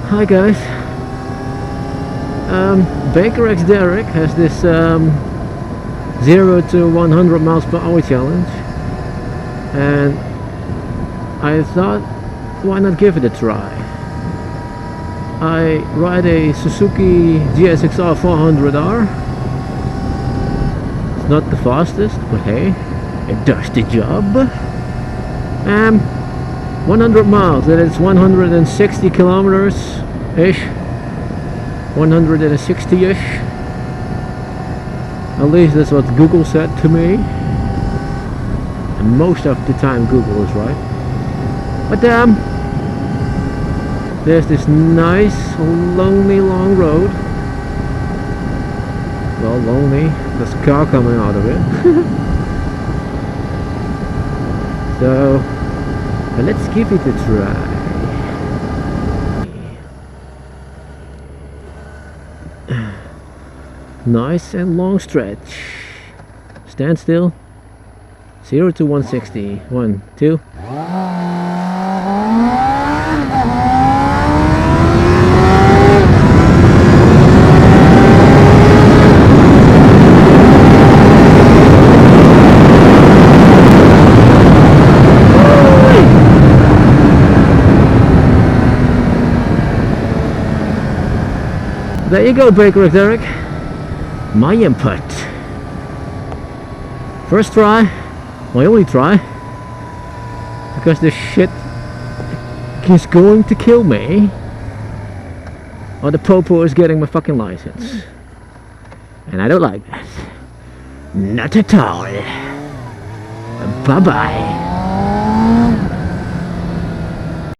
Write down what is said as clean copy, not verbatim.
Hi guys. Bakerxderek has this 0 to 100 miles per hour challenge, and I thought, why not give it a try? I ride a Suzuki GSX-R-400R. It's not the fastest, but hey, it does the job. 100 miles, that is 160 kilometers ish, 160 ish, at least that's what Google said to me, and most of the time Google is right. But there's this nice lonely long road. Well, lonely, there's a car coming out of it. So let's give it a try. Nice and long stretch. Stand still. 0 to 160. 1, 2. There you go, Bakerxderek. My input. First try, my only try, because this shit is going to kill me, or the popo is getting my fucking license, and I don't like that. Not at all. Bye bye.